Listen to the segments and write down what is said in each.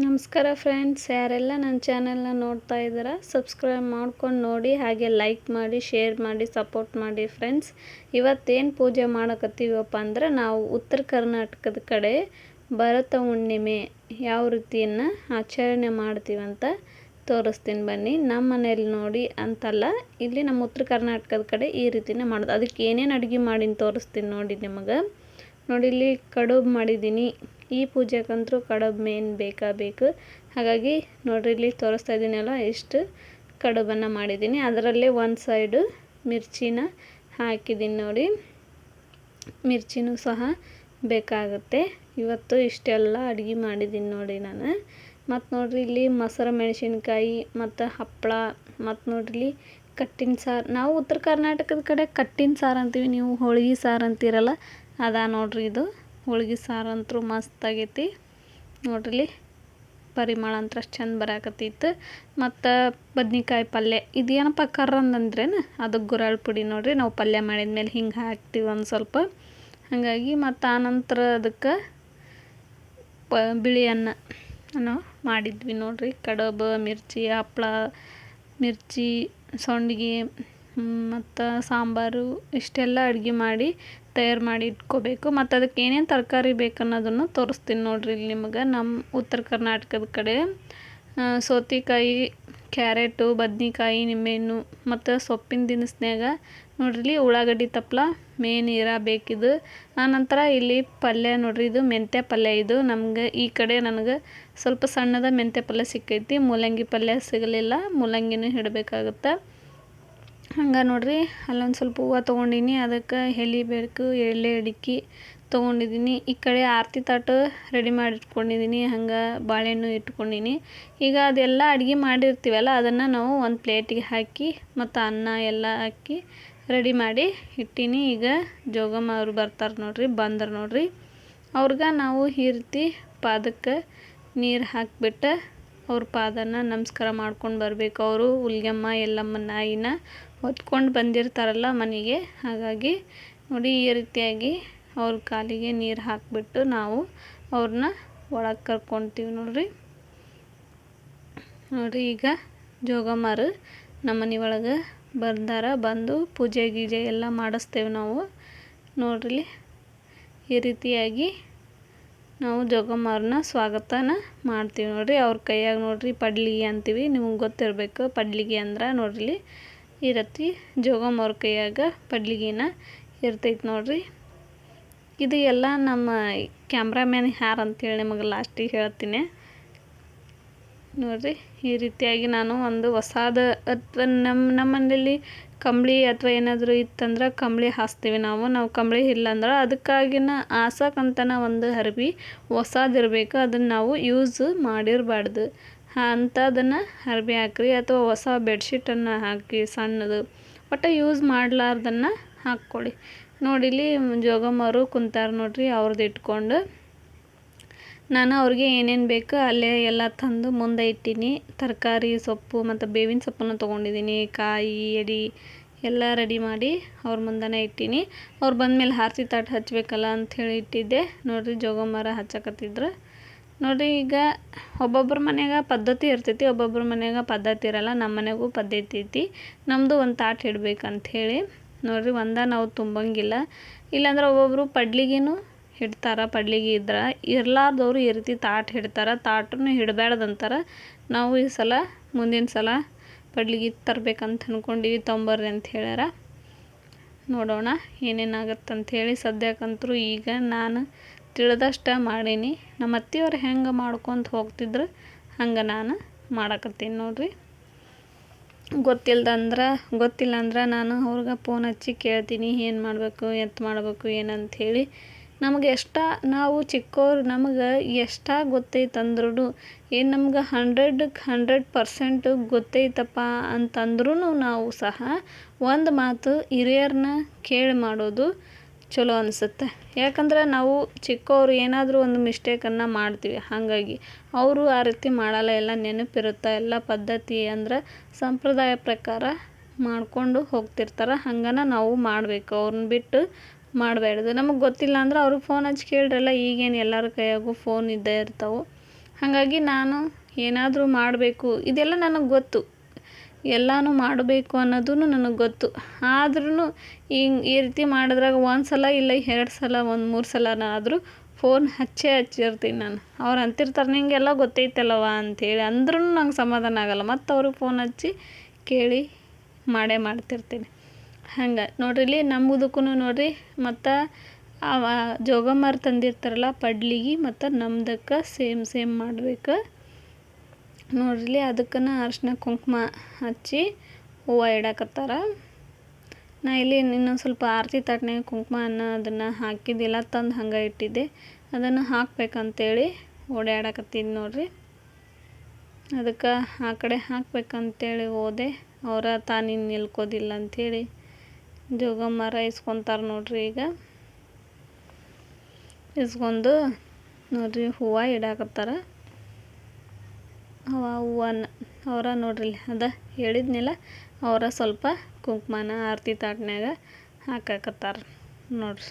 ನಮಸ್ಕಾರ ಫ್ರೆಂಡ್ಸ್, ಯಾರೆಲ್ಲ ನನ್ನ ಚಾನೆಲ್ನ ನೋಡ್ತಾ ಇದ್ದೀರಾ ಸಬ್ಸ್ಕ್ರೈಬ್ ಮಾಡ್ಕೊಂಡು ನೋಡಿ, ಹಾಗೆ ಲೈಕ್ ಮಾಡಿ, ಶೇರ್ ಮಾಡಿ, ಸಪೋರ್ಟ್ ಮಾಡಿ. ಫ್ರೆಂಡ್ಸ್, ಇವತ್ತೇನು ಪೂಜೆ ಮಾಡಕತ್ತೀವಪ್ಪ ಅಂದ್ರೆ ನಾವು ಉತ್ತರ ಕರ್ನಾಟಕದ ಕಡೆ ಭರತ ಹುಣ್ಣಿಮೆ ಯಾವ ರೀತಿಯನ್ನು ಆಚರಣೆ ಮಾಡ್ತೀವಂತ ತೋರಿಸ್ತೀನಿ ಬನ್ನಿ. ನಮ್ಮ ಮನೇಲಿ ನೋಡಿ ಅಂತಲ್ಲ, ಇಲ್ಲಿ ನಮ್ಮ ಉತ್ತರ ಕರ್ನಾಟಕದ ಕಡೆ ಈ ರೀತಿನೇ ಮಾಡೋದು. ಅದಕ್ಕೆ ಏನೇನು ಅಡುಗೆ ಮಾಡಿನ ತೋರಿಸ್ತೀನಿ ನೋಡಿ ನಿಮಗೆ. ನೋಡಿ, ಇಲ್ಲಿ ಕಡುಬು ಮಾಡಿದ್ದೀನಿ. ಈ ಪೂಜೆಗಂತೂ ಕಡುಬು ಮೇನ್ ಬೇಕು. ಹಾಗಾಗಿ ನೋಡ್ರಿ, ಇಲ್ಲಿ ತೋರಿಸ್ತಾ ಇದ್ದೀನಲ್ಲ ಎಷ್ಟು ಕಡುಬನ್ನು ಮಾಡಿದ್ದೀನಿ. ಅದರಲ್ಲೇ ಒಂದು ಸೈಡು ಮಿರ್ಚಿನ ಹಾಕಿದ್ದೀನಿ ನೋಡಿ. ಮಿರ್ಚಿನೂ ಸಹ ಬೇಕಾಗುತ್ತೆ. ಇವತ್ತು ಇಷ್ಟೆಲ್ಲ ಅಡುಗೆ ಮಾಡಿದ್ದೀನಿ ನೋಡಿ ನಾನು. ಮತ್ತು ನೋಡ್ರಿ, ಇಲ್ಲಿ ಮೊಸರು ಮೆಣಸಿನ್ಕಾಯಿ ಮತ್ತು ಹಪ್ಪಳ, ಮತ್ತು ನೋಡ್ರಿ ಇಲ್ಲಿ ಕಟ್ಟಿನ ಸಾರು. ನಾವು ಉತ್ತರ ಕರ್ನಾಟಕದ ಕಡೆ ಕಟ್ಟಿನ ಸಾರು ಅಂತೀವಿ, ನೀವು ಹೋಳ್ಗೆ ಸಾರು ಅಂತೀರಲ್ಲ, ಅದಾ ನೋಡ್ರಿ ಇದು. ಹೋಳ್ಗೆ ಸಾರು ಅಂತೂ ಮಸ್ತಾಗೈತಿ ನೋಡ್ರಿ. ಪರಿಮಳ ಅಂತ ಅಷ್ಟು ಚಂದ ಬರಾಕತ್ತಿತ್ತು. ಮತ್ತು ಬದ್ನಿಕಾಯಿ ಪಲ್ಯ, ಇದೇನಪ್ಪ ಕರ್ರಂದಂದ್ರೇನು, ಅದಕ್ಕೆ ಗುರಾಳ್ ಪುಡಿ ನೋಡ್ರಿ. ನಾವು ಪಲ್ಯ ಮಾಡಿದ್ಮೇಲೆ ಹಿಂಗೆ ಹಾಕ್ತೀವಿ ಒಂದು ಸ್ವಲ್ಪ, ಹಾಗಾಗಿ. ಮತ್ತು ಆನಂತರ ಅದಕ್ಕೆ ಬಿಳಿ ಅನ್ನ ಮಾಡಿದ್ವಿ ನೋಡ್ರಿ. ಕಡುಬು, ಮಿರ್ಚಿ, ಹಪ್ಪಳ, ಮಿರ್ಚಿ, ಸಂಡ್ಗೆ ಮತ್ತು ಸಾಂಬಾರು, ಇಷ್ಟೆಲ್ಲ ಅಡುಗೆ ಮಾಡಿ ತಯಾರು ಮಾಡಿ ಇಟ್ಕೋಬೇಕು. ಮತ್ತು ಅದಕ್ಕೆ ಏನೇನು ತರಕಾರಿ ಬೇಕನ್ನೋದನ್ನು ತೋರಿಸ್ತೀನಿ ನೋಡ್ರಿ ಇಲ್ಲಿ ನಿಮಗೆ. ನಮ್ಮ ಉತ್ತರ ಕರ್ನಾಟಕದ ಕಡೆ ಸೌತೆಕಾಯಿ, ಕ್ಯಾರೆಟು, ಬದ್ನಿಕಾಯಿ, ನಿಂಬೆಹಣ್ಣು ಮತ್ತು ಸೊಪ್ಪಿನ ದಿನಸ್ನ್ಯಾಗ ನೋಡ್ರಿ ಇಲ್ಲಿ ಉಳ್ಳಾಗಡ್ಡಿ ತಪ್ಪಲ ಮೇನ್ ಬೇಕಿದು. ಆನಂತರ ಇಲ್ಲಿ ಪಲ್ಯ ನೋಡ್ರಿ, ಇದು ಮೆಂತ್ಯ ಪಲ್ಯ. ಇದು ನಮ್ಗೆ ಈ ಕಡೆ ನನಗೆ ಸ್ವಲ್ಪ ಸಣ್ಣದ ಮೆಂತ್ಯ ಪಲ್ಯ ಸಿಕ್ಕೈತಿ. ಮೂಲಂಗಿ ಪಲ್ಯ ಸಿಗಲಿಲ್ಲ, ಮೂಲಂಗಿನೂ ಇಡಬೇಕಾಗುತ್ತೆ. ಹಂಗೆ ನೋಡ್ರಿ, ಅಲ್ಲೊಂದು ಸ್ವಲ್ಪ ಹೂವು ತೊಗೊಂಡಿನಿ, ಅದಕ್ಕೆ ಎಲೆ ಬೇಕು, ಎಲೆ ಅಡಿಕೆ ತೊಗೊಂಡಿದ್ದೀನಿ. ಈ ಕಡೆ ಆರತಿ ತಾಟು ರೆಡಿ ಮಾಡಿ ಇಟ್ಕೊಂಡಿದ್ದೀನಿ, ಹಂಗೆ ಬಾಳೆಹಣ್ಣು ಇಟ್ಕೊಂಡಿನಿ. ಈಗ ಅದೆಲ್ಲ ಅಡುಗೆ ಮಾಡಿರ್ತೀವಲ್ಲ, ಅದನ್ನು ನಾವು ಒಂದು ಪ್ಲೇಟಿಗೆ ಹಾಕಿ ಮತ್ತು ಅನ್ನ ಎಲ್ಲ ಹಾಕಿ ರೆಡಿ ಮಾಡಿ ಇಟ್ಟೀನಿ. ಈಗ ಜೋಗಮ್ಮ ಅವ್ರು ಬರ್ತಾರೆ ನೋಡ್ರಿ, ಬಂದ್ರೆ ನೋಡ್ರಿ. ಅವ್ರಿಗೆ ನಾವು ಈ ರೀತಿ ಪಾದಕ್ಕೆ ನೀರು ಹಾಕಿಬಿಟ್ಟು ಅವ್ರ ಪಾದನ ನಮಸ್ಕಾರ ಮಾಡ್ಕೊಂಡು ಬರಬೇಕು. ಅವರು ಹುಲ್ಗಮ್ಮ ಎಲ್ಲಮ್ಮ ನಾಯಿನ ಹೊತ್ಕೊಂಡು ಬಂದಿರ್ತಾರಲ್ಲ ಮನೆಗೆ, ಹಾಗಾಗಿ ನೋಡಿ ಈ ರೀತಿಯಾಗಿ ಅವ್ರ ಕಾಲಿಗೆ ನೀರು ಹಾಕಿಬಿಟ್ಟು ನಾವು ಅವ್ರನ್ನ ಒಳಗೆ ಕರ್ಕೊತೀವಿ ನೋಡ್ರಿ. ಈಗ ಜೋಗಮ್ಮರು ನಮ್ಮ ಮನೆ ಒಳಗೆ ಬಂದು ಪೂಜೆ ಗೀಜೆ ಎಲ್ಲ ಮಾಡಿಸ್ತೇವೆ ನಾವು ನೋಡ್ರಿ. ಈ ರೀತಿಯಾಗಿ ನಾವು ಜೋಗಮ್ಮವ್ರನ್ನ ಸ್ವಾಗತನ ಮಾಡ್ತೀವಿ ನೋಡ್ರಿ. ಅವ್ರ ಕೈಯಾಗ ನೋಡ್ರಿ ಪಡ್ಲಿಗೆ ಅಂತೀವಿ, ನಿಮಗೆ ಗೊತ್ತಿರಬೇಕು. ಪಡ್ಲಿಗೆ ಅಂದ್ರೆ ನೋಡ್ರಿ ಈ ರೀತಿ ಜೋಗಮ್ಮವ್ರ ಕೈಯಾಗ ಪಡ್ಲಿಗೆನ ಇರ್ತೈತೆ ನೋಡ್ರಿ. ಇದು ಎಲ್ಲ ನಮ್ಮ ಕ್ಯಾಮ್ರಾಮ್ಯಾನ್ ಯಾರು ಅಂತೇಳಿ ನಿಮಗೆ ಲಾಸ್ಟಿಗೆ ಹೇಳ್ತೀನಿ ನೋಡ್ರಿ. ಈ ರೀತಿಯಾಗಿ ನಾನು ಒಂದು ಹೊಸಾದ ಅಥವಾ ನಮ್ಮ ಮನೆಯಲ್ಲಿ ಕಂಬಳಿ ಅಥವಾ ಏನಾದರೂ ಇತ್ತಂದ್ರೆ ಕಂಬಳಿ ಹಾಸ್ತೀವಿ ನಾವು ಕಂಬಳಿ ಇಲ್ಲಂದ್ರೆ ಅದಕ್ಕಾಗಿನ ಹಾಸಕ್ಕಂತನ ಒಂದು ಅರ್ಬಿ ಹೊಸದಿರಬೇಕು. ಅದನ್ನು ನಾವು ಯೂಸ್ ಮಾಡಿರಬಾರ್ದು ಅಂಥದನ್ನು ಅರ್ಬಿ ಹಾಕ್ರಿ, ಅಥವಾ ಹೊಸ ಬೆಡ್ಶೀಟನ್ನು ಹಾಕಿ ಸಣ್ಣದು, ಒಟ್ಟು ಯೂಸ್ ಮಾಡಲಾರ್ದನ್ನು ಹಾಕ್ಕೊಳ್ಳಿ. ನೋಡಿಲಿ ಜೋಗಮ್ಮವರು ಕುಂತಾರೆ ನೋಡ್ರಿ. ಅವ್ರದ್ದು ಇಟ್ಕೊಂಡು ನಾನು ಅವ್ರಿಗೆ ಏನೇನು ಬೇಕು ಅಲ್ಲೇ ಎಲ್ಲ ತಂದು ಮುಂದೆ ಇಟ್ಟೀನಿ. ತರಕಾರಿ, ಸೊಪ್ಪು ಮತ್ತು ಬೇವಿನ ಸೊಪ್ಪನ್ನು ತೊಗೊಂಡಿದ್ದೀನಿ, ಕಾಯಿ, ಎಡೆ ಎಲ್ಲ ರೆಡಿ ಮಾಡಿ ಅವ್ರ ಮುಂದೆನೇ ಇಟ್ಟೀನಿ. ಅವ್ರು ಬಂದಮೇಲೆ ಆರತಿ ತಾಟು ಹಚ್ಚಬೇಕಲ್ಲ ಅಂಥೇಳಿ ಇಟ್ಟಿದ್ದೆ ನೋಡ್ರಿ. ಜೋಗಮ್ಮರ ಹಚ್ಚಕತ್ತಿದ್ರು ನೋಡ್ರಿ. ಈಗ ಒಬ್ಬೊಬ್ಬರ ಮನೆಯಾಗ ಪದ್ಧತಿ ಇರ್ತೈತಿ, ಒಬ್ಬೊಬ್ಬರ ಮನೆಯಾಗ ಪದ್ಧತಿ ಇರಲ್ಲ. ನಮ್ಮ ಮನೆಗೂ ಪದ್ಧತಿ ಐತಿ. ನಮ್ಮದು ಒಂದು ತಾಟು ಇಡ್ಬೇಕಂಥೇಳಿ ನೋಡ್ರಿ. ನಾವು ತುಂಬಂಗಿಲ್ಲ, ಇಲ್ಲಾಂದ್ರೆ ಒಬ್ಬೊಬ್ಬರು ಪಡ್ಲಿಗೆನೂ ಇಡ್ತಾರೆ. ಪಡ್ಲಿಗೆ ಇದ್ರೆ ಇರಲಾರ್ದವ್ರು ಈ ರೀತಿ ತಾಟು ಇಡ್ತಾರೆ. ತಾಟನ್ನು ಇಡಬೇಡ್ದಂತಾರೆ. ನಾವು ಈ ಸಲ ಮುಂದಿನ ಸಲ ಪಡ್ಲಿಗೆ ತರಬೇಕಂತ ಅಂದ್ಕೊಂಡಿವಿ, ತೊಂಬರ್ರಿ ಅಂತ ಹೇಳ್ಯಾರ. ನೋಡೋಣ ಏನೇನಾಗತ್ತಂಥೇಳಿ. ಸದ್ಯಕ್ಕಂತೂ ಈಗ ನಾನು ತಿಳಿದಷ್ಟು ಮಾಡೀನಿ. ನಮ್ಮ ಅತ್ತೆಯವ್ರು ಹೆಂಗೆ ಮಾಡ್ಕೊತ ಹೋಗ್ತಿದ್ರು ಹಂಗೆ ನಾನು ಮಾಡಕತ್ತೀನಿ ನೋಡ್ರಿ. ಗೊತ್ತಿಲ್ಲ ಅಂದ್ರೆ ನಾನು ಅವ್ರಿಗೆ ಫೋನ್ ಹಚ್ಚಿ ಕೇಳ್ತೀನಿ, ಏನು ಮಾಡಬೇಕು, ಎಂತ ಮಾಡಬೇಕು, ಏನಂಥೇಳಿ. ನಾವು ಚಿಕ್ಕವ್ರು, ನಮಗೆ ಎಷ್ಟು ಗೊತ್ತೈತಂದ್ರೂ, ಏನು ನಮ್ಗೆ 100% ಗೊತ್ತೈತಪ್ಪ ಅಂತಂದ್ರೂ ನಾವು ಸಹ ಒಂದು ಮಾತು ಹಿರಿಯರನ್ನ ಕೇಳಿ ಮಾಡೋದು ಚಲೋ ಅನಿಸುತ್ತೆ. ಯಾಕಂದ್ರೆ ನಾವು ಚಿಕ್ಕವರು ಏನಾದರೂ ಒಂದು ಮಿಸ್ಟೇಕನ್ನು ಮಾಡ್ತೀವಿ, ಹಾಗಾಗಿ ಅವರು ಆ ರೀತಿ ಮಾಡಲ್ಲ. ಎಲ್ಲ ನೆನಪಿರುತ್ತೆ. ಎಲ್ಲ ಪದ್ಧತಿ ಅಂದ್ರೆ ಸಂಪ್ರದಾಯ ಪ್ರಕಾರ ಮಾಡಿಕೊಂಡು ಹೋಗ್ತಿರ್ತಾರೆ. ಹಂಗನ ನಾವು ಮಾಡಬೇಕು, ಅವ್ರನ್ನ ಬಿಟ್ಟು ಮಾಡಬೇಡ್ದು. ನಮಗೆ ಗೊತ್ತಿಲ್ಲ ಅಂದ್ರೆ ಅವ್ರಿಗೆ ಫೋನ್ ಹಚ್ಚಿ ಕೇಳ್ರಲ್ಲ. ಈಗೇನು ಎಲ್ಲರ ಕೈಯಾಗೂ ಫೋನ್ ಇದ್ದೇ ಇರ್ತಾವೆ. ಹಾಗಾಗಿ ನಾನು ಏನಾದರೂ ಮಾಡಬೇಕು, ಇದೆಲ್ಲ ನನಗೆ ಗೊತ್ತು, ಎಲ್ಲನೂ ಮಾಡಬೇಕು ಅನ್ನೋದೂ ನನಗೆ ಗೊತ್ತು. ಆದ್ರೂ ಈ ರೀತಿ ಮಾಡಿದ್ರಾಗ ಒಂದು ಸಲ ಇಲ್ಲ 2 ಸಲ 3 ಸಲನಾದರೂ ಫೋನ್ ಹಚ್ಚಿರ್ತೀನಿ ನಾನು. ಅವ್ರು ಅಂತಿರ್ತಾರೆ ನಿಂಗೆಲ್ಲ ಗೊತ್ತೈತಲ್ಲವ ಅಂಥೇಳಿ, ಅಂದ್ರೂ ನಂಗೆ ಸಮಾಧಾನ ಆಗೋಲ್ಲ. ಮತ್ತು ಅವ್ರಿಗೆ ಫೋನ್ ಹಚ್ಚಿ ಕೇಳಿ ಮಾಡ್ತಿರ್ತೀನಿ. ಹಂಗೆ ನೋಡ್ರಿ ಇಲ್ಲಿ ನಮ್ಮದಕ್ಕೂ ನೋಡ್ರಿ ಮತ್ತು ಜೋಗಮ್ಮರು ತಂದಿರ್ತಾರಲ್ಲ ಪಡ್ಲಿಗೆ ಮತ್ತು ನಮ್ದಕ್ಕೆ ಸೇಮ್ ಮಾಡ್ಬೇಕು ನೋಡ್ರಿ. ಅದಕ್ಕನ ಅರಿಶಿನ ಕುಂಕುಮ ಹಚ್ಚಿ ಹೂವು ಇಡಕತ್ತಾರ. ನಾ ಇಲ್ಲಿ ಇನ್ನೊಂದು ಸ್ವಲ್ಪ ಆರತಿ ತಟ್ಟನಾಗ ಕುಂಕುಮನ ಅದನ್ನು ಹಾಕಿದ್ದಿಲ್ಲ, ತಂದು ಹಂಗೆ ಇಟ್ಟಿದ್ದೆ. ಅದನ್ನು ಹಾಕ್ಬೇಕಂತೇಳಿ ಓಡಾಡಕತ್ತಿದ್ದು ನೋಡ್ರಿ. ಅದಕ್ಕೆ ಆ ಕಡೆ ಹಾಕ್ಬೇಕಂತೇಳಿ ಹೋದೆ. ಅವರ ತಾನಿನ್ನು ನಿಲ್ಕೋದಿಲ್ಲ ಅಂಥೇಳಿ ಜೋಗಮ್ಮರ ಇಸ್ಕೊತಾರೆ ನೋಡ್ರಿ. ಈಗ ಇಸ್ಕೊಂಡು ನೋಡ್ರಿ ಹೂವು ಇಡಾಕತ್ತಾರ. ಹೂವನ್ನ ಅವರ ನೋಡ್ರಿ ಅದ ಹೇಳಿದ್ನಿಲ್ಲ, ಅವರ ಸ್ವಲ್ಪ ಕುಂಕುಮನ ಆರತಿ ತಾಟ್ನ್ಯಾಗ ಹಾಕಾಕತ್ತಾರ ನೋಡ್ರಿ.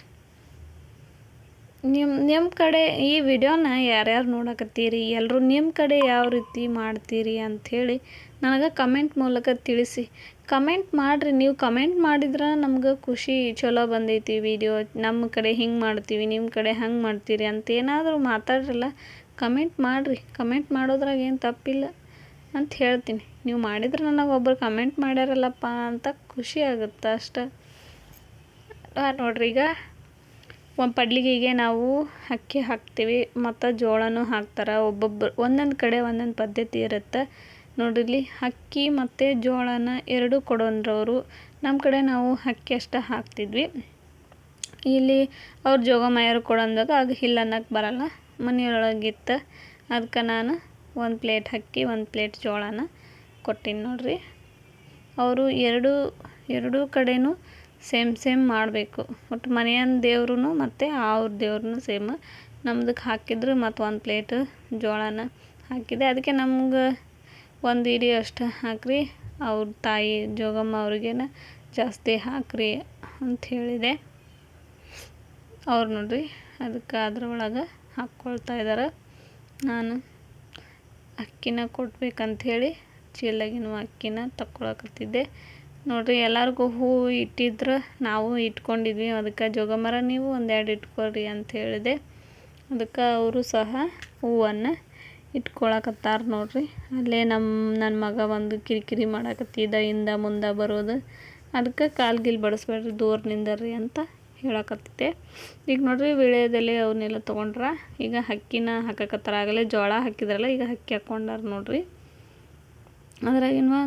ನಿಮ್ಮ ಕಡೆ ಈ ವಿಡಿಯೋನ ಯಾರ್ಯಾರು ನೋಡಕತ್ತೀರಿ, ಎಲ್ಲರೂ ನಿಮ್ಮ ಕಡೆ ಯಾವ ರೀತಿ ಮಾಡ್ತೀರಿ ಅಂಥೇಳಿ ನನಗೆ ಕಮೆಂಟ್ ಮೂಲಕ ತಿಳಿಸಿ. ಕಮೆಂಟ್ ಮಾಡಿರಿ. ನೀವು ಕಮೆಂಟ್ ಮಾಡಿದ್ರೆ ನಮ್ಗೆ ಖುಷಿ, ಚಲೋ ಬಂದೈತಿ ವಿಡಿಯೋ, ನಮ್ಮ ಕಡೆ ಹಿಂಗೆ ಮಾಡ್ತೀವಿ, ನಿಮ್ಮ ಕಡೆ ಹಂಗೆ ಮಾಡ್ತೀರಿ ಅಂತ ಏನಾದರೂ ಮಾತಾಡ್ರಲ್ಲ, ಕಮೆಂಟ್ ಮಾಡಿರಿ. ಕಮೆಂಟ್ ಮಾಡೋದ್ರಾಗ ಏನು ತಪ್ಪಿಲ್ಲ ಅಂತ ಹೇಳ್ತೀನಿ. ನೀವು ಮಾಡಿದ್ರೆ ನನಗೆ ಒಬ್ಬರು ಕಮೆಂಟ್ ಮಾಡ್ಯಾರಲ್ಲಪ್ಪ ಅಂತ ಖುಷಿ ಆಗುತ್ತೆ ಅಷ್ಟೆ ನೋಡ್ರಿ. ಈಗ ಒಂದು ಪಡ್ಲಿಗೆಗೆ ನಾವು ಅಕ್ಕಿ ಹಾಕ್ತೀವಿ ಮತ್ತು ಜೋಳನೂ ಹಾಕ್ತಾರೆ. ಒಂದೊಂದು ಕಡೆ ಒಂದೊಂದು ಪದ್ಧತಿ ಇರುತ್ತೆ ನೋಡ್ರಿ. ಇಲ್ಲಿ ಅಕ್ಕಿ ಮತ್ತು ಜೋಳನ ಎರಡೂ ಕೊಡೋಂದ್ರವರು. ನಮ್ಮ ಕಡೆ ನಾವು ಅಕ್ಕಿ ಅಷ್ಟೇ ಹಾಕ್ತಿದ್ವಿ. ಇಲ್ಲಿ ಅವ್ರು ಜೋಗಮ್ಮಯ್ಯರು ಕೊಡೋಂದಾಗ ಆಗ ಇಲ್ಲ ಅನ್ನಕ್ಕೆ ಬರಲ್ಲ, ಮನೆಯೊಳಗಿತ್ತು. ಅದಕ್ಕೆ ನಾನು 1 ಪ್ಲೇಟ್ ಅಕ್ಕಿ 1 ಪ್ಲೇಟ್ ಜೋಳನ ಕೊಟ್ಟೀನಿ ನೋಡ್ರಿ. ಅವರು ಎರಡೂ ಕಡೆನೂ ಸೇಮ್ ಮಾಡಬೇಕು. ಒಟ್ಟು ಮನೆಯ ದೇವ್ರೂ ಮತ್ತು ಅವ್ರ ದೇವ್ರೂ ಸೇಮ್. ನಮ್ದಕ್ಕೆ ಹಾಕಿದ್ರು ಮತ್ತು 1 ಪ್ಲೇಟ್ ಜೋಳನ ಹಾಕಿದೆ. ಅದಕ್ಕೆ ನಮ್ಗೆ 1 ಇಡಿ ಅಷ್ಟು ಹಾಕ್ರಿ, ಅವ್ರ ತಾಯಿ ಜೋಗಮ್ಮ ಅವ್ರಿಗೇನ ಜಾಸ್ತಿ ಹಾಕ್ರಿ ಅಂತ ಹೇಳಿದೆ. ಅವ್ರು ನೋಡ್ರಿ ಅದಕ್ಕೆ ಅದ್ರೊಳಗೆ ಹಾಕ್ಕೊಳ್ತಾ ಇದ್ದಾರೆ. ನಾನು ಅಕ್ಕಿನ ಕೊಡ್ಬೇಕಂಥೇಳಿ ಚೀಲದಾಗಿನ ಅಕ್ಕಿನ ತಕ್ಕೊಳಕತ್ತಿದ್ದೆ ನೋಡ್ರಿ. ಎಲ್ಲರಿಗೂ ಹೂವು ಇಟ್ಟಿದ್ರೆ ನಾವು ಇಟ್ಕೊಂಡಿದ್ವಿ. ಅದಕ್ಕೆ ಜೋಗಮ್ಮರ ನೀವು 1-2 ಇಟ್ಕೊಳ್ರಿ ಅಂತ ಹೇಳಿದೆ. ಅದಕ್ಕೆ ಅವರು ಸಹ ಹೂವನ್ನು ಇಟ್ಕೊಳಕತ್ತಾರ ನೋಡ್ರಿ. ಅಲ್ಲೇ ನನ್ನ ಮಗ ಒಂದು ಕಿರಿಕಿರಿ ಮಾಡಕತ್ತಿದ್ದ, ಹಿಂದೆ ಮುಂದೆ ಬರೋದು. ಅದಕ್ಕೆ ಕಾಲ್ಗಿಲ್ ಬಡಿಸ್ಬೇಡ್ರಿ, ದೂರ ನಿಂದರ್ರಿ ಅಂತ ಹೇಳಕತ್ತಿದ್ದೆ. ಈಗ ನೋಡ್ರಿ ವಿಳ್ಯದೆಲೆ ಅವನ್ನೆಲ್ಲ ತೊಗೊಂಡ್ರ. ಈಗ ಅಕ್ಕಿನ ಹಾಕಕತ್ತಾರ. ಆಗಲೇ ಜೋಳ ಹಾಕಿದ್ರಲ್ಲ, ಈಗ ಅಕ್ಕಿ ಹಾಕ್ಕೊಂಡಾರ ನೋಡ್ರಿ. ಅದ್ರಾಗಿನ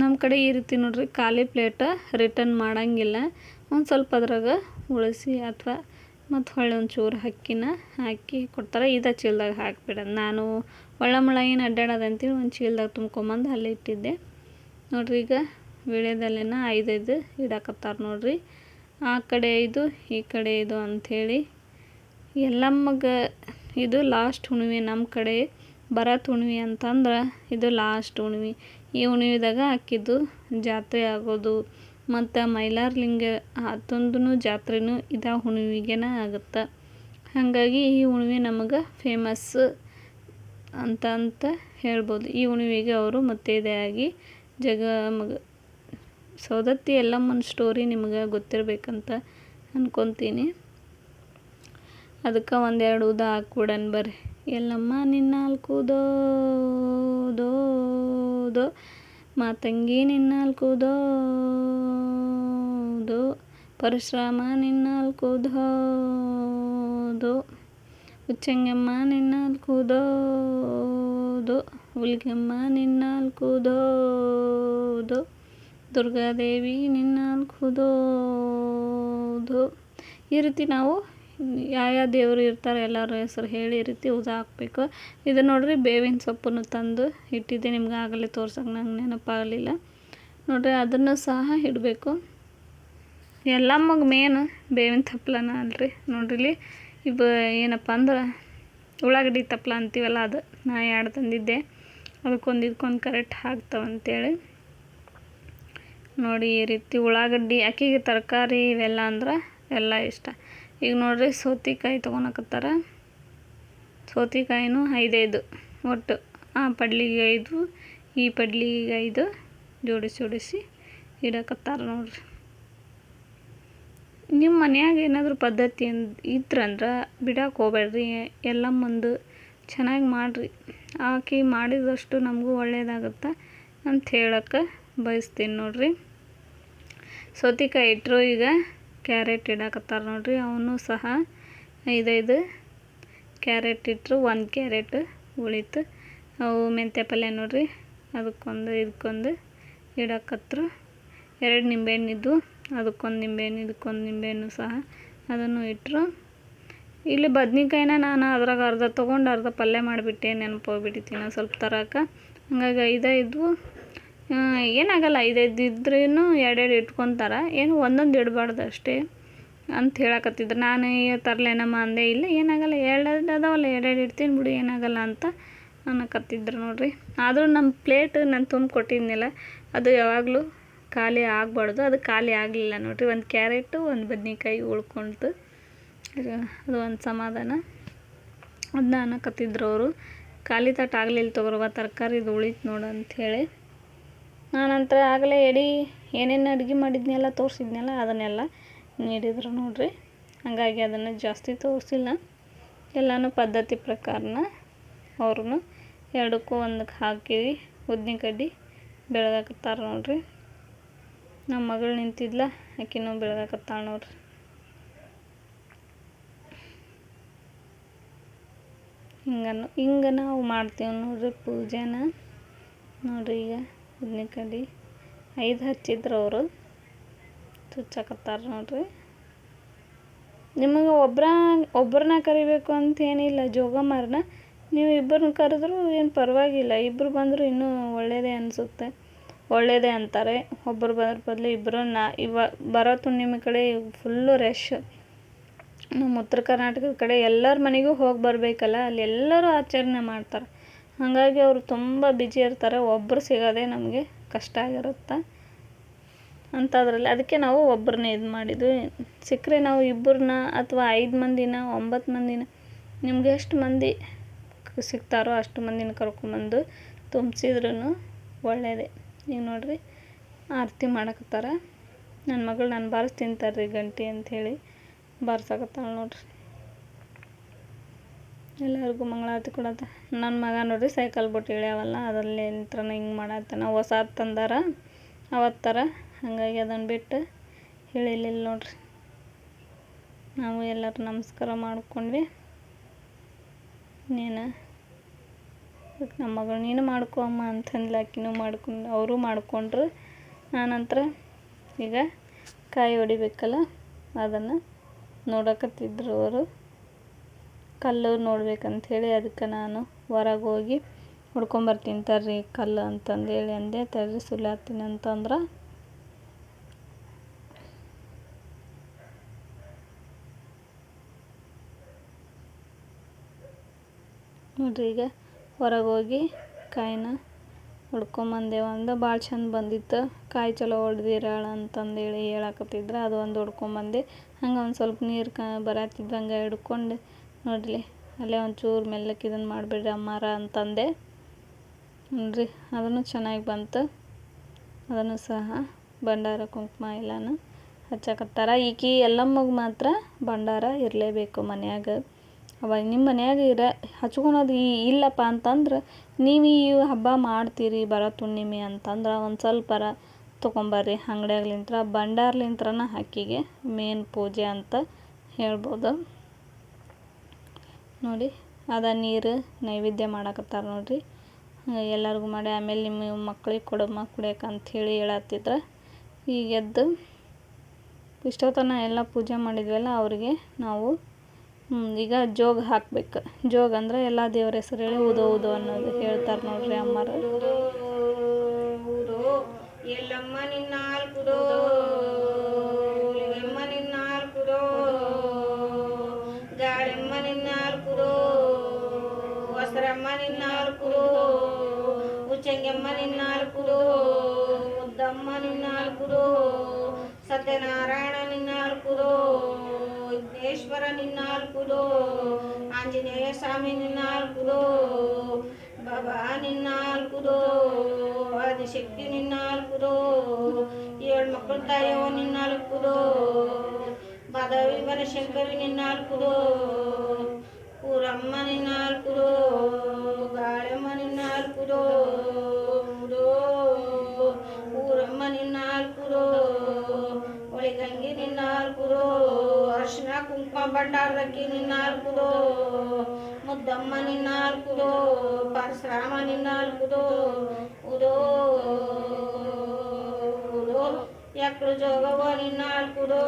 ನಮ್ಮ ಕಡೆ ಈ ರೀತಿ ನೋಡ್ರಿ, ಖಾಲಿ ಪ್ಲೇಟ್ ರಿಟರ್ನ್ ಮಾಡೋಂಗಿಲ್ಲ. ಒಂದು ಸ್ವಲ್ಪ ಅದ್ರಾಗ ಉಳಿಸಿ ಅಥವಾ ಮತ್ತು ಹೊಳ್ಳಿ ಒಂಚೂರು ಅಕ್ಕಿನ ಹಾಕಿ ಕೊಡ್ತಾರೆ. ಇದೇ ಚೀಲದಾಗ ಹಾಕಿಬಿಡೋದು. ನಾನು ಒಳ್ಳಮಳ ಏನು ಅಡ್ಡಾಡೋದಂತೇಳಿ ಒಂದು ಚೀಲದಾಗ ತುಂಬ್ಕೊಂಬಂದು ಅಲ್ಲೇ ಇಟ್ಟಿದ್ದೆ ನೋಡ್ರಿ. ಈಗ ವಿಳ್ಯದೆಲೆನ 5 ಇಡಾಕತ್ತಾರ ನೋಡ್ರಿ. ಆ ಕಡೆ 5 ಈ ಕಡೆ 5 ಅಂಥೇಳಿ. ಎಲ್ಲಮ್ಮಗೆ ಇದು ಲಾಸ್ಟ್ ಹುಣ್ಣಿಮೆ. ನಮ್ಮ ಕಡೆ ಭರತ್ ಹುಣ್ಣಿಮೆ ಅಂತಂದ್ರೆ ಇದು ಲಾಸ್ಟ್ ಹುಣ್ಣಿಮೆ. ಈ ಹುಣ್ಣಿಮೆದಾಗ ಅಕ್ಕಿದ್ದು ಜಾತ್ರೆ ಆಗೋದು ಮತ್ತು ಮೈಲಾರಲಿಂಗ ಅದೊಂದು ಜಾತ್ರೆನೂ ಇದೇ ಹುಣ್ಣಿಮೆಗೇನ ಆಗುತ್ತೆ. ಹಾಗಾಗಿ ಈ ಹುಣ್ಣಿಮೆ ನಮಗೆ ಫೇಮಸ್ ಅಂತ ಹೇಳ್ಬೋದು. ಈ ಹುಣ್ಣಿಮೆಗೆ ಅವರು ಮುತ್ತೈದೆಯಾಗಿ ಸೌದತ್ತಿ ಎಲ್ಲಮ್ಮನ ಸ್ಟೋರಿ ನಿಮ್ಗೆ ಗೊತ್ತಿರಬೇಕಂತ ಅಂದ್ಕೊತೀನಿ. ಅದಕ್ಕೆ 1-2 ಉದ ಹಾಕ್ಬಿಡೋಣ ಬರ್ರಿ. ಎಲ್ಲಮ್ಮ ನಿನ್ನಾಲ್ಕು ದೋ ದೋ ದೋ, ಮಾತಂಗಿ ನಿನ್ನಾಲ್ಕು ದೋ ದೋ, ಪರಶುರಾಮ ನಿನ್ನಾಲ್ಕು ದೋ ದೋ, ಉಚ್ಚಂಗಮ್ಮ ನಿನ್ನಾಲ್ಕು ದೋ ದೋ, ಹುಲಿಗೆಮ್ಮ ನಿನ್ನಾಲ್ಕು ದೋ ದೋ, ದುರ್ಗಾದೇವಿ ನಿನ್ನಾಲ್ಕು ದೋ ದೋ. ಈ ರೀತಿ ನಾವು ಯಾವ ದೇವರು ಇರ್ತಾರೆ ಎಲ್ಲರ ಹೆಸರು ಹೇಳಿ ಈ ರೀತಿ ಉದ ಹಾಕಬೇಕು. ಇದು ನೋಡ್ರಿ ಬೇವಿನ ಸೊಪ್ಪನ್ನು ತಂದು ಇಟ್ಟಿದ್ದೆ. ನಿಮ್ಗೆ ಆಗಲೇ ತೋರ್ಸೋಕೆ ನಂಗೆ ನೆನಪಾಗಲಿಲ್ಲ ನೋಡ್ರಿ. ಅದನ್ನು ಸಹ ಇಡಬೇಕು. ಎಲ್ಲಮ್ಮಗೆ ಮೇನ್ ಬೇವಿನ ತಪ್ಪಲನ ಅಲ್ರಿ ನೋಡ್ರಿ. ಇಲ್ಲಿ ಏನಪ್ಪ ಅಂದ್ರೆ ಉಳ್ಳಾಗಡ್ಡಿ ತಪ್ಪಲ ಅಂತೀವಲ್ಲ, ಅದು ನಾ 2 ತಂದಿದ್ದೆ. ಅದಕ್ಕೊಂದು ಕರೆಕ್ಟ್ ಹಾಕ್ತಾವಂತೇಳಿ ನೋಡಿ. ಈ ರೀತಿ ಉಳ್ಳಾಗಡ್ಡಿ ಅಕ್ಕಿಗೆ ತರಕಾರಿ ಇವೆಲ್ಲ ಅಂದ್ರೆ ಎಲ್ಲ ಇಷ್ಟ. ಈಗ ನೋಡ್ರಿ ಸೌತೆಕಾಯಿ ತೊಗೊಳಕತ್ತಾರ. ಸೌತೆಕಾಯಿನೂ 5 ಒಟ್ಟು ಆ ಪಡ್ಲಿಗೆ 5 ಈ ಪಡ್ಲಿಗೆ 5 ಜೋಡಿಸಿ ಇಡಕತ್ತಾರ ನೋಡ್ರಿ. ನಿಮ್ಮ ಮನ್ಯಾಗ ಏನಾದರೂ ಪದ್ಧತಿ ಇದ್ರಂದ್ರೆ ಬಿಡಕ್ಕೆ ಹೋಗ್ಬೇಡ್ರಿ, ಎಲ್ಲ ಮುಂದೆ ಚೆನ್ನಾಗಿ ಮಾಡಿರಿ. ಆಕೆ ಮಾಡಿದಷ್ಟು ನಮಗೂ ಒಳ್ಳೆಯದಾಗುತ್ತೆ ಅಂತ ಹೇಳಕ್ಕೆ ಬಯಸ್ತೀನಿ ನೋಡ್ರಿ. ಸೌತೆಕಾಯಿ ಇಟ್ಟರು, ಈಗ ಕ್ಯಾರೆಟ್ ಇಡಕತ್ತಾರ ನೋಡ್ರಿ. ಅವನು ಸಹ 5 ಕ್ಯಾರೆಟ್ ಇಟ್ಟರು, 1 ಕ್ಯಾರೆಟ್ ಉಳಿತು. ಅವು ಮೆಂತ್ಯ ಪಲ್ಯ ನೋಡ್ರಿ, ಅದಕ್ಕೊಂದು ಇದಕ್ಕೊಂದು ಇಡಕತ್ರು. 2 ನಿಂಬೆಹಣ್ಣು ಇದ್ವು, ಅದಕ್ಕೊಂದು ನಿಂಬೆಹಣ್ಣು ಇದಕ್ಕೊಂದು ನಿಂಬೆಹಣ್ಣು ಸಹ ಅದನ್ನು ಇಟ್ಟರು. ಇಲ್ಲಿ ಬದ್ನಿಕಾಯಿನ ನಾನು ಅದ್ರಾಗ ಅರ್ಧ ತೊಗೊಂಡು ಅರ್ಧ ಪಲ್ಯ ಮಾಡಿಬಿಟ್ಟೆ, ನೆನಪು ಹೋಗ್ಬಿಟ್ಟಿತ್ತು ಇನ್ನೂ ಸ್ವಲ್ಪ ತರಕ್ಕೆ. ಹಂಗಾಗಿ 5 ಇದ್ವು. ಏನಾಗಲ್ಲ, 5 ಇದ್ರೂ 2 ಇಟ್ಕೊತಾರೆ, ಏನು ಒಂದೊಂದು ಇಡಬಾರ್ದು ಅಷ್ಟೇ ಅಂತ ಹೇಳಕತ್ತಿದ್ರು. ನಾನು ತರಲೇನಮ್ಮ ಅಂದೆ. ಇಲ್ಲ ಏನಾಗಲ್ಲ, 2 ಅದಾವಲ್ಲ 2 ಇಡ್ತೀನಿ ಬಿಡು, ಏನಾಗಲ್ಲ ಅಂತ ಅನ್ನಕತ್ತಿದ್ರು ನೋಡ್ರಿ. ಆದರೂ ನಮ್ಮ ಪ್ಲೇಟ್ ನಾನು ತುಂಬ ಕೊಟ್ಟಿದ್ನಲ್ಲ, ಅದು ಯಾವಾಗಲೂ ಖಾಲಿ ಆಗಬಾರ್ದು. ಅದು ಖಾಲಿ ಆಗಲಿಲ್ಲ ನೋಡ್ರಿ. 1 ಕ್ಯಾರೆಟು 1 ಬದ್ನಿಕಾಯಿ ಉಳ್ಕೊಳ್ತು, ಅದು ಒಂದು ಸಮಾಧಾನ. ಅದನ್ನ ಅನ್ನಕತ್ತಿದ್ರು ಅವರು. ಖಾಲಿ ತಟ್ಟು ಆಗಲಿಲ್ಲ ತೊಗೊರುವ, ತರಕಾರಿದು ಉಳಿತು ನೋಡು ಅಂಥೇಳಿ. ನಾನಂತರ ಆಗಲೇ ಏನೇನು ಅಡುಗೆ ಮಾಡಿದ್ನೆಲ್ಲ ತೋರಿಸಿದ್ನಲ್ಲ, ಅದನ್ನೆಲ್ಲ ನೀಡಿದ್ರು ನೋಡ್ರಿ. ಹಾಗಾಗಿ ಅದನ್ನು ಜಾಸ್ತಿ ತೋರಿಸಿಲ್ಲ, ಎಲ್ಲನೂ ಪದ್ಧತಿ ಪ್ರಕಾರನ ಅವ್ರೂ 2ಕ್ಕೂ ಒಂದಕ್ಕೆ ಹಾಕಿ ಉದ್ದಿನ ಕಡ್ಡಿ ಬೆಳಗಾಕತ್ತಾರ ನೋಡ್ರಿ. ನಮ್ಮ ಮಗಳು ನಿಂತಿದ್ಲ, ಆಕಿನೂ ಬೆಳಗಾಕತ್ತಾಳ ನೋಡ್ರಿ. ಹಿಂಗೆ ನಾವು ಮಾಡ್ತೀವಿ ನೋಡ್ರಿ ಪೂಜೆನ. ನೋಡ್ರಿ ಈಗ ಉದ್ದಿನ ಕಡ್ಡಿ 5 ಹಚ್ಚಿದ್ರು ಅವರು, ಚುಚ್ಚಾಕತ್ತಾರ ನೋಡ್ರಿ. ನಿಮಗೆ ಒಬ್ಬರನ್ನ ಕರಿಬೇಕು ಅಂತ ಏನಿಲ್ಲ, ಜೋಗಮ್ಮರನ್ನ ನೀವು ಇಬ್ಬರನ್ನ ಕರೆದ್ರೂ ಏನು ಪರವಾಗಿಲ್ಲ. ಇಬ್ಬರು ಬಂದರೂ ಇನ್ನೂ ಒಳ್ಳೆಯದೇ ಅನಿಸುತ್ತೆ, ಒಳ್ಳೆಯದೇ ಅಂತಾರೆ. ಒಬ್ಬರು ಬರೋದ್ರ ಬದಲು ಇಬ್ಬರು. ಬರೋ ಹುಣ್ಣಿಮೆ ಕಡೆ ಫುಲ್ಲು ರಶ್. ನಮ್ಮ ಉತ್ತರ ಕರ್ನಾಟಕದ ಕಡೆ ಎಲ್ಲರ ಮನೆಗೂ ಹೋಗಿ ಬರಬೇಕಲ್ಲ, ಅಲ್ಲಿ ಎಲ್ಲರೂ ಆಚರಣೆ ಮಾಡ್ತಾರೆ. ಹಾಗಾಗಿ ಅವರು ತುಂಬ ಬ್ಯುಸಿ ಇರ್ತಾರೆ, ಒಬ್ಬರು ಸಿಗೋದೇ ನಮಗೆ ಕಷ್ಟ ಆಗಿರುತ್ತೆ ಅಂಥದ್ರಲ್ಲಿ. ಅದಕ್ಕೆ ನಾವು ಒಬ್ಬರನ್ನೇ ಇದು ಮಾಡಿದ್ವಿ. ಸಿಕ್ಕರೆ ನಾವು ಇಬ್ಬರನ್ನ ಅಥವಾ 5 ಮಂದಿನ 9 ಮಂದಿನ, ನಿಮ್ಗೆ ಎಷ್ಟು ಮಂದಿ ಸಿಗ್ತಾರೋ ಅಷ್ಟು ಮಂದಿನ ಕರ್ಕೊಂಬಂದು ತುಂಬಿಸಿದ್ರೂ ಒಳ್ಳೆಯದೇ. ಈಗ ನೋಡಿರಿ ಆರತಿ ಮಾಡಕತ್ತಾರ. ನನ್ನ ಮಗಳು ನಾನು ಬಾರಿಸ್ತೀನಿ ತರ್ರಿ ಗಂಟೆ ಅಂಥೇಳಿ ಬಾರ್ಸಕತ್ತಾಳ ನೋಡ್ರಿ. ಎಲ್ಲರಿಗೂ ಮಂಗಳಾರತಿ ಕೊಡತ್ತ. ನನ್ನ ಮಗ ನೋಡ್ರಿ ಸೈಕಲ್ ಬಿಟ್ಟು ಇಳ್ಯಾವಲ್ಲ, ಅದರಲ್ಲಿ ನಿಂತ್ರನ ಹಿಂಗೆ ಮಾಡತ್ತಾನ. ಹೊಸಾದು ತಂದಾರ ಅವತ್ತರ, ಹಾಗಾಗಿ ಅದನ್ನು ಬಿಟ್ಟು ಇಳಿಲಿಲ್ಲ ನೋಡ್ರಿ. ನಾವು ಎಲ್ಲರೂ ನಮಸ್ಕಾರ ಮಾಡ್ಕೊಂಡ್ವಿ. ನಮ್ಮ ಮಗಳು ನೀನು ಮಾಡ್ಕೊ ಅಮ್ಮ ಅಂತಂದ್ಲ, ಆಕಿನೂ ಮಾಡ್ಕೊಂಡು ಅವರು ಮಾಡಿಕೊಂಡ್ರು. ಆನಂತರ ಈಗ ಕಾಯಿ ಹೊಡಿಬೇಕಲ್ಲ, ಅದನ್ನು ನೋಡಕತ್ತಿದ್ರು ಅವರು. ಕಲ್ಲು ನೋಡ್ಬೇಕಂಥೇಳಿ ಅದಕ್ಕೆ ನಾನು ಹೊರಗೆ ಹೋಗಿ ಹೊಡ್ಕೊಂಬರ್ತೀನಿ ತರ್ರಿ ಕಲ್ಲು ಅಂತಂದೇಳಿ ಅಂದೆ. ತರ್ರಿ ಸುಲಾತೀನಿ ಅಂತಂದ್ರೆ ನೋಡ್ರಿ. ಈಗ ಹೊರಗೆ ಹೋಗಿ ಕಾಯಿನ ಹೊಡ್ಕೊಂಬಂದೇವು ಅಂದ ಭಾಳ ಚಂದ ಬಂದಿತ್ತು. ಕಾಯಿ ಚಲೋ ಹೊಡೆದಿರಾಳ ಅಂತಂದೇಳಿ ಹೇಳಕತ್ತಿದ್ರೆ ಅದು ಒಂದು ಹೊಡ್ಕೊಂಬಂದೆ. ಹಂಗೆ ಒಂದು ಸ್ವಲ್ಪ ನೀರು ಬರತ್ತಿದ್ದಂಗೆ ಹಿಡ್ಕೊಂಡು ನೋಡ್ರಿ ಅಲ್ಲೇ ಒಂಚೂರು ಮೆಲ್ಲಕ್ಕೆ ಇದನ್ನು ಮಾಡಿಬಿಡ್ರಿ ಅಮ್ಮಾರ ಅಂತಂದೆ ನೋಡ್ರಿ. ಅದನ್ನು ಚೆನ್ನಾಗಿ ಬಂತು. ಅದನ್ನು ಸಹ ಭಂಡಾರ ಕುಂಕುಮ ಎಲ್ಲನೂ ಹಚ್ಚಕತ್ತಾರ. ಈಕಿ ಎಲ್ಲಮ್ಮಗೆ ಮಾತ್ರ ಭಂಡಾರ ಇರಲೇಬೇಕು ಮನ್ಯಾಗ. ಅವಾಗ ನಿಮ್ಮ ಮನ್ಯಾಗ ಹಚ್ಕೊಳೋದು ಇಲ್ಲಪ್ಪ ಅಂತಂದ್ರೆ, ನೀವು ಈ ಹಬ್ಬ ಮಾಡ್ತೀರಿ ಬರೋ ಹುಣ್ಣಿಮೆ ಅಂತಂದ್ರೆ ಒಂದು ಸ್ವಲ್ಪರ ತೊಗೊಂಬರ್ರಿ ಅಂಗಡಿಯಾಗ್ಲಿಂತ್ರ. ಭಂಡಾರ್ಲಿಂತ್ರನ ಆಕಿಗೆ ಮೇನ್ ಪೂಜೆ ಅಂತ ಹೇಳ್ಬೋದು ನೋಡಿ. ಅದ ನೀರು ನೈವೇದ್ಯ ಮಾಡಕತ್ತಾರ ನೋಡ್ರಿ. ಎಲ್ಲರಿಗೂ ಮಾಡಿ ಆಮೇಲೆ ನಿಮ್ಮ ಮಕ್ಳಿಗೆ ಕೊಡಮ್ಮ ಕುಡಿಯೋಕೆ ಅಂಥೇಳಿ ಹೇಳತ್ತಿದ್ರೆ, ಈಗ ಎದ್ದು ಇಷ್ಟೊತ್ತನ ಎಲ್ಲ ಪೂಜೆ ಮಾಡಿದ್ವಲ್ಲ ಅವ್ರಿಗೆ ನಾವು ಈಗ ಜೋಗ ಹಾಕ್ಬೇಕು. ಜೋಗ ಅಂದ್ರೆ ಎಲ್ಲ ದೇವ್ರ ಹೆಸರು ಹೇಳಿ ಊದೋ ಅನ್ನೋದು ಹೇಳ್ತಾರೆ ನೋಡ್ರಿ ಅಮ್ಮಾರು. ಎಲ್ಲಮ್ಮ ನಿನ್ನ ಕುಡೋ, ಎಮ್ಮ ನಿನ್ನ ಕುಡೋ, ಗಾಳೆಮ್ಮ ನಿನ್ನ ಕುಡೋ, ಹೊಸರಮ್ಮ ನಿನ್ನ ಕುಡೋ, ಉಚ್ಚಂಗೆಮ್ಮ ನಿನ್ನ ಕುಡೋ, ಉದ್ದಮ್ಮ ನಿನ್ನ ಕುಡೋ, ಸತ್ಯನಾರಾಯಣ ನಿನ್ನ ಕುಡೋ, ಮಹೇಶ್ವರ ನಿನ್ನಾಲ್ಕುದೋ ಆಂಜನೇಯ ಸ್ವಾಮಿ ನಿನ್ನಾಲ್ಕುದೋ ಬಾಬಾ ನಿನ್ನಾಲ್ಕುದೋ ಆದಿಶಕ್ತಿ ನಿನ್ನಾಲ್ಕುದೋ ಏಳು ಮಕ್ಕಳ ತಾಯವ ನಿನ್ನಾಲ್ಕುದೋ ಬಾದಾವಿ ಬನಶಂಕರಿ ನಿನ್ನಾಲ್ಕುದೋ ಊರಮ್ಮ ನಿನ್ನಾಲ್ಕುದೋ ಗಾಳಮ್ಮ ನಿನ್ನಾಲ್ಕುದೋ ಊರಮ್ಮ ನಿನ್ನಾಲ್ಕುದೋ ಒಳಿಗಂಗಿ ನಿನ್ನಾಲ್ಕುದೋ ಅರ್ಶಿನ ಕುಂಕುಮ ಭಂಡಾರದಕ್ಕಿ ನಿನ್ನಾಲ್ಕುದೋ ಮುದ್ದಮ್ಮ ನಿನ್ನಾಲ್ಕುದೋ ಪರಶುರಾಮ ನಿನ್ನಾಲ್ಕುದೋ ಉದೋ ಉದೋ ಎಕ್ಕಳು ಜೋಗವ ನಿನ್ನಾಲ್ಕುದೋ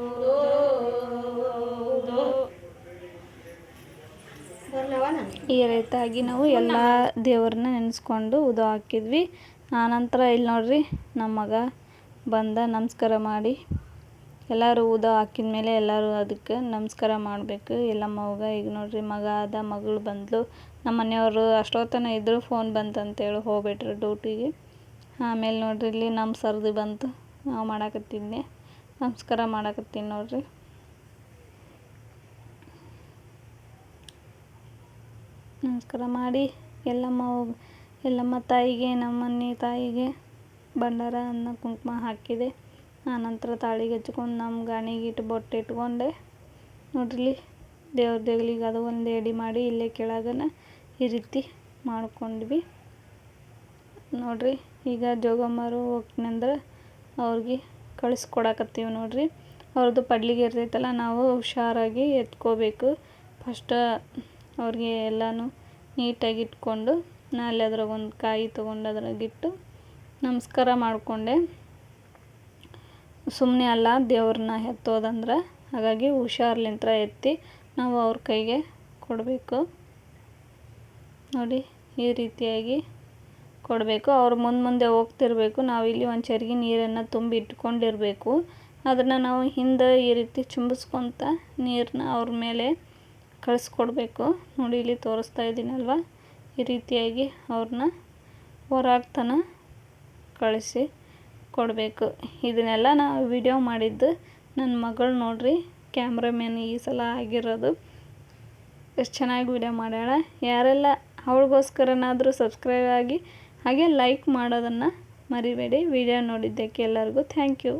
ಉದೋ ಉದೋ ಈ ರೀತಿಯಾಗಿ ನಾವು ಎಲ್ಲ ದೇವ್ರನ್ನ ನೆನೆಸ್ಕೊಂಡು ಉದೋ ಹಾಕಿದ್ವಿ. ಆನಂತರ ಇಲ್ಲಿ ನೋಡ್ರಿ ನಮ್ಮ ಮಗ ಬಂದ ನಮಸ್ಕಾರ ಮಾಡಿ ಎಲ್ಲರೂ ಉದೋ ಹಾಕಿದ ಮೇಲೆ ಎಲ್ಲರೂ ಅದಕ್ಕೆ ನಮಸ್ಕಾರ ಮಾಡಬೇಕು ಎಲ್ಲಮ್ಮವ್ಗ. ಈಗ ನೋಡ್ರಿ ಮಗ ಆದ ಮಗಳು ಬಂದಳು. ನಮ್ಮ ಮನೆಯವರು ಅಷ್ಟೊತ್ತನ ಇದ್ದರು, ಫೋನ್ ಬಂತಂತೇಳಿ ಹೋಗ್ಬಿಟ್ರು ಡ್ಯೂಟಿಗೆ. ಆಮೇಲೆ ನೋಡ್ರಿ ಇಲ್ಲಿ ನಮ್ಮ ಸರ್ದು ಬಂತು, ನಾವು ಮಾಡಾಕತ್ತಿದ್ದೆ ನಮಸ್ಕಾರ ಮಾಡಾಕತ್ತೀನಿ ನೋಡ್ರಿ. ನಮಸ್ಕಾರ ಮಾಡಿ ಎಲ್ಲಮ್ಮ ತಾಯಿಗೆ, ನಮ್ಮ ಮನೆ ತಾಯಿಗೆ ಭಂಡಾರ ಅನ್ನ ಕುಂಕುಮ ಹಾಕಿದೆ. ಆನಂತರ ತಾಳಿಗೆ ಹಚ್ಕೊಂಡು ನಮ್ಮ ಗಾಣಿಗೆ ಇಟ್ಟು ಬೊಟ್ಟು ಇಟ್ಕೊಂಡೆ ನೋಡ್ರಿ. ದೇವ್ರ ದೇಗ್ಲಿಗೆ ಅದು ಒಂದು ಎಡೆ ಮಾಡಿ ಇಲ್ಲೇ ಕೆಳಗನ ಈ ರೀತಿ ಮಾಡ್ಕೊಂಡ್ವಿ ನೋಡ್ರಿ. ಈಗ ಜೋಗಮ್ಮರು ಹೋಗ್ತೀನಂದ್ರೆ ಅವ್ರಿಗೆ ಕಳಿಸ್ಕೊಡಕತ್ತೀವಿ ನೋಡ್ರಿ. ಅವ್ರದ್ದು ಪಡ್ಲಿಗೆ ಇರ್ತೈತಲ್ಲ, ನಾವು ಹುಷಾರಾಗಿ ಎತ್ಕೋಬೇಕು. ಫಸ್ಟ್ ಅವ್ರಿಗೆ ಎಲ್ಲನೂ ನೀಟಾಗಿ ಇಟ್ಕೊಂಡು ನಾಳೆ ಅದ್ರಾಗ ಒಂದು ಕಾಯಿ ತೊಗೊಂಡು ಅದ್ರಾಗಿಟ್ಟು ನಮಸ್ಕಾರ ಮಾಡಿಕೊಂಡೆ. ಸುಮ್ಮನೆ ಅಲ್ಲ ದೇವ್ರನ್ನ ಎತ್ತೋದಂದ್ರೆ, ಹಾಗಾಗಿ ಹುಷಾರ್ಲಿಂತ್ರ ಎತ್ತಿ ನಾವು ಅವ್ರ ಕೈಗೆ ಕೊಡಬೇಕು ನೋಡಿ. ಈ ರೀತಿಯಾಗಿ ಕೊಡಬೇಕು. ಅವ್ರು ಮುಂದೆ ಹೋಗ್ತಿರ್ಬೇಕು. ನಾವು ಇಲ್ಲಿ ಒಂದು ಚರಿಗೆ ನೀರನ್ನು ತುಂಬಿ ಇಟ್ಕೊಂಡಿರಬೇಕು. ಅದನ್ನು ನಾವು ಹಿಂದೆ ಈ ರೀತಿ ಚುಂಬಿಸ್ಕೊತ ನೀರನ್ನ ಅವ್ರ ಮೇಲೆ ಕಳಿಸ್ಕೊಡ್ಬೇಕು ನೋಡಿ. ಇಲ್ಲಿ ತೋರಿಸ್ತಾ ಇದ್ದೀನಲ್ವ, ಈ ರೀತಿಯಾಗಿ ಅವ್ರನ್ನ ಹೊರಾಗ್ತನ ಕಳಿಸಿ ಕೊಡಬೇಕು. ಇದನ್ನೆಲ್ಲ ನಾವು ವಿಡಿಯೋ ಮಾಡಿದ್ದು ನನ್ನ ಮಗಳು ನೋಡ್ರಿ, ಕ್ಯಾಮ್ರಾಮ್ಯಾನ್ ಈ ಸಲ ಆಗಿರೋದು. ಎಷ್ಟು ಚೆನ್ನಾಗಿ ವಿಡಿಯೋ ಮಾಡ್ಯಾಳ. ಯಾರೆಲ್ಲ ಅವಳಿಗೋಸ್ಕರನಾದರೂ ಸಬ್ಸ್ಕ್ರೈಬ್ ಆಗಿ ಹಾಗೆ ಲೈಕ್ ಮಾಡೋದನ್ನು ಮರಿಬೇಡಿ. ವಿಡಿಯೋ ನೋಡಿದ್ದಕ್ಕೆ ಎಲ್ಲರಿಗೂ ಥ್ಯಾಂಕ್ ಯು.